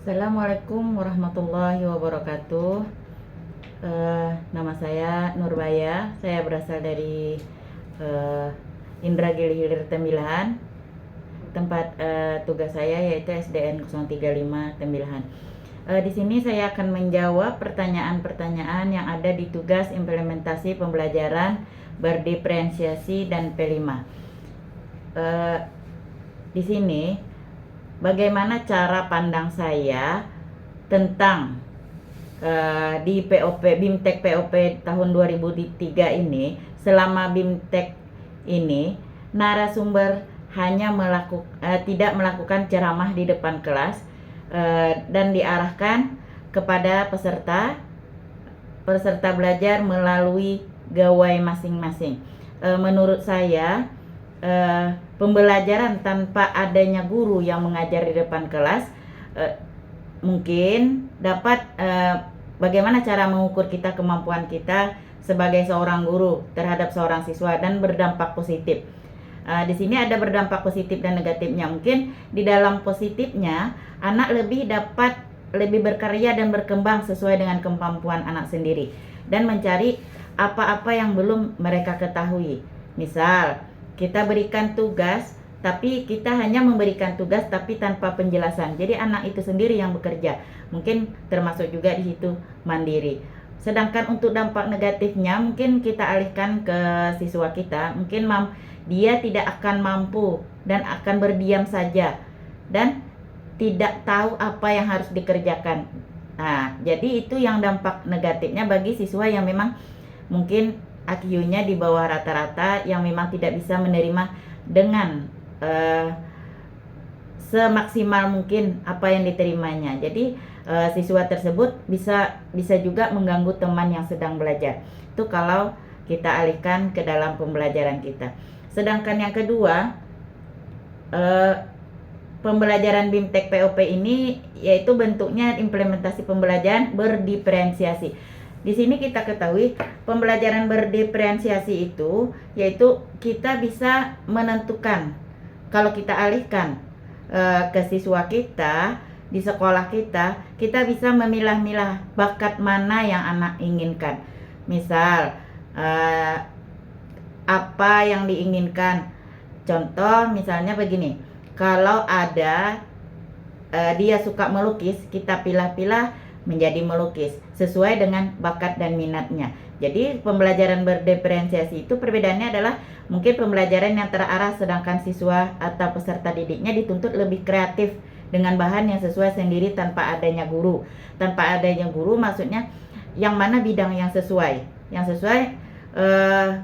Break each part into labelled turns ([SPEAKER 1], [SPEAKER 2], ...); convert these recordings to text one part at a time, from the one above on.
[SPEAKER 1] Assalamualaikum warahmatullahi wabarakatuh. Nama saya Nurbaya. Saya berasal dari eh, Indragiri Hilir Tembilahan. Tempat tugas saya yaitu SDN 035 Tembilahan. Di sini saya akan menjawab pertanyaan-pertanyaan yang ada di tugas implementasi pembelajaran berdiferensiasi dan P5. Di sini bagaimana cara pandang saya tentang di POP BIMTEK POP tahun 2003 ini. Selama BIMTEK ini narasumber hanya tidak melakukan ceramah di depan kelas dan diarahkan kepada peserta belajar melalui gawai masing-masing. Menurut saya pembelajaran tanpa adanya guru yang mengajar di depan kelas mungkin dapat bagaimana cara mengukur kita kemampuan kita sebagai seorang guru terhadap seorang siswa dan berdampak positif. Di sini ada berdampak positif dan negatifnya. Mungkin di dalam positifnya anak dapat lebih berkarya dan berkembang sesuai dengan kemampuan anak sendiri dan mencari apa-apa yang belum mereka ketahui. Misal kita berikan tugas, tapi kita hanya memberikan tugas tapi tanpa penjelasan. Jadi anak itu sendiri yang bekerja. Mungkin termasuk juga di situ mandiri. Sedangkan untuk dampak negatifnya mungkin kita alihkan ke siswa kita. Mungkin dia tidak akan mampu dan akan berdiam saja dan tidak tahu apa yang harus dikerjakan. Nah, jadi itu yang dampak negatifnya bagi siswa yang memang mungkin IQ-nya di bawah rata-rata, yang memang tidak bisa menerima dengan semaksimal mungkin apa yang diterimanya. Jadi siswa tersebut bisa juga mengganggu teman yang sedang belajar. Itu kalau kita alihkan ke dalam pembelajaran kita. Sedangkan yang kedua, pembelajaran BIMTEK POP ini yaitu bentuknya implementasi pembelajaran berdiferensiasi. Di sini kita ketahui pembelajaran berdiferensiasi itu yaitu kita bisa menentukan, kalau kita alihkan ke siswa kita di sekolah kita bisa memilah-milah bakat mana yang anak inginkan. Misal apa yang diinginkan. Contoh misalnya begini, kalau ada dia suka melukis, kita pilah-pilah menjadi melukis sesuai dengan bakat dan minatnya. Jadi pembelajaran berdiferensiasi itu perbedaannya adalah mungkin pembelajaran yang terarah, sedangkan siswa atau peserta didiknya dituntut lebih kreatif dengan bahan yang sesuai sendiri tanpa adanya guru. Tanpa adanya guru maksudnya yang mana bidang yang sesuai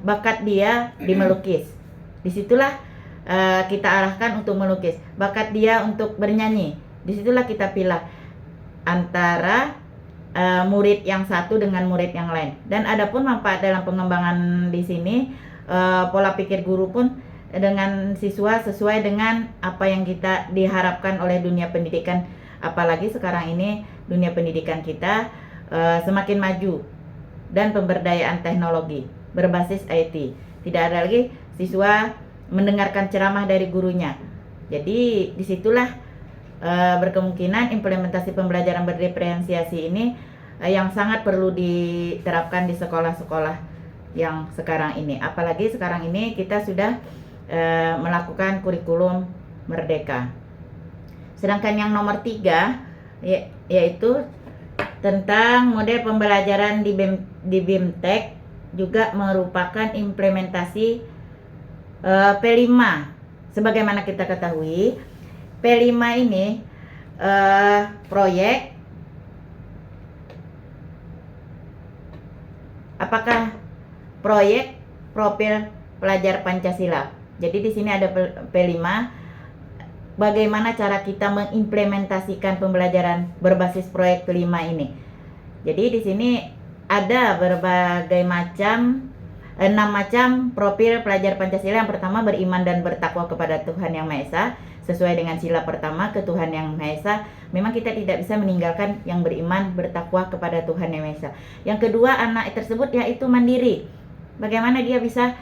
[SPEAKER 1] bakat dia di melukis. Disitulah kita arahkan untuk melukis. Bakat dia untuk bernyanyi, disitulah kita pilih antara murid yang satu dengan murid yang lain. Dan adapun manfaat dalam pengembangan di sini, pola pikir guru pun dengan siswa sesuai dengan apa yang kita diharapkan oleh dunia pendidikan. Apalagi sekarang ini dunia pendidikan kita semakin maju dan pemberdayaan teknologi berbasis IT. Tidak ada lagi siswa mendengarkan ceramah dari gurunya. Jadi disitulah berkemungkinan implementasi pembelajaran berdiferensiasi ini yang sangat perlu diterapkan di sekolah-sekolah yang sekarang ini. Apalagi sekarang ini kita sudah melakukan kurikulum merdeka. Sedangkan yang nomor 3 yaitu tentang model pembelajaran di BIMTEK juga merupakan implementasi P5. Sebagaimana kita ketahui, P5 ini proyek proyek profil pelajar Pancasila. Jadi di sini ada P5, bagaimana cara kita mengimplementasikan pembelajaran berbasis proyek P5 ini. Jadi di sini ada berbagai macam 6 macam profil pelajar Pancasila. Yang pertama, beriman dan bertakwa kepada Tuhan Yang Maha Esa. Sesuai dengan sila pertama, ke Tuhan Yang Maha Esa. Memang kita tidak bisa meninggalkan yang beriman bertakwa kepada Tuhan Yang Maha Esa. Yang kedua, anak tersebut yaitu mandiri. Bagaimana dia bisa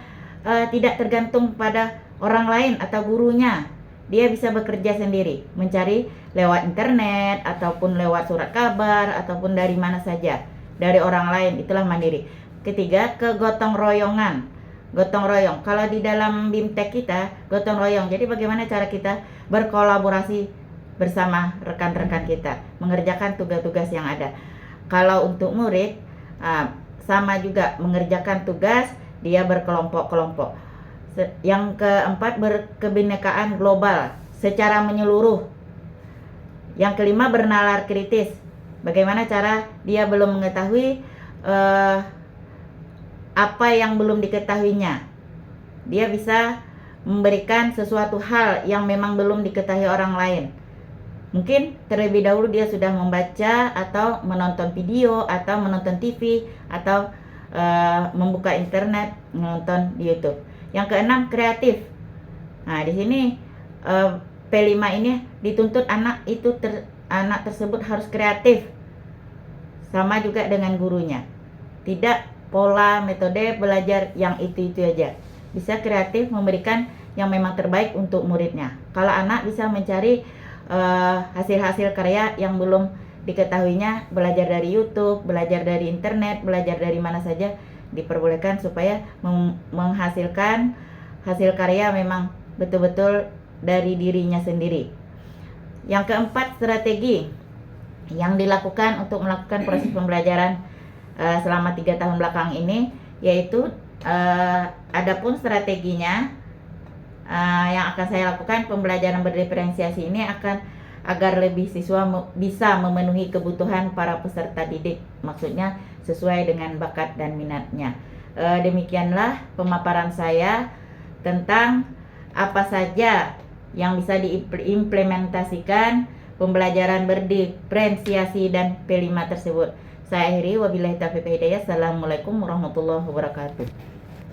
[SPEAKER 1] tidak tergantung pada orang lain atau gurunya. dia bisa bekerja sendiri, mencari lewat internet ataupun lewat surat kabar ataupun dari mana saja, dari orang lain, itulah mandiri. Ketiga, kegotong royongan. Gotong royong. Kalau di dalam BIMTEK kita, gotong royong. Jadi bagaimana cara kita berkolaborasi bersama rekan-rekan kita, mengerjakan tugas-tugas yang ada. Kalau untuk murid, sama juga mengerjakan tugas, dia berkelompok-kelompok. Yang keempat, berkebinekaan global secara menyeluruh. Yang kelima, bernalar kritis. Bagaimana cara dia belum mengetahui apa yang belum diketahuinya. Dia bisa memberikan sesuatu hal yang memang belum diketahui orang lain. Mungkin terlebih dahulu dia sudah membaca atau menonton video atau menonton TV atau membuka internet, menonton di YouTube. Yang keenam, kreatif. Nah, di sini P5 ini dituntut anak anak tersebut harus kreatif. Sama juga dengan gurunya. Tidak pola metode belajar yang itu aja. Bisa kreatif memberikan yang memang terbaik untuk muridnya. Kalau anak bisa mencari hasil-hasil karya yang belum diketahuinya, belajar dari YouTube, belajar dari internet, belajar dari mana saja, diperbolehkan supaya menghasilkan hasil karya memang betul-betul dari dirinya sendiri. Yang keempat, strategi yang dilakukan untuk melakukan proses pembelajaran selama 3 tahun belakang ini, yaitu adapun strateginya yang akan saya lakukan, pembelajaran berdiferensiasi ini akan agar lebih siswa bisa memenuhi kebutuhan para peserta didik, maksudnya sesuai dengan bakat dan minatnya. Demikianlah pemaparan saya tentang apa saja yang bisa diimplementasikan pembelajaran berdiferensiasi dan P5 tersebut. Saya akhiri, wabillahi taufiq wal hidayah. Assalamualaikum warahmatullahi wabarakatuh.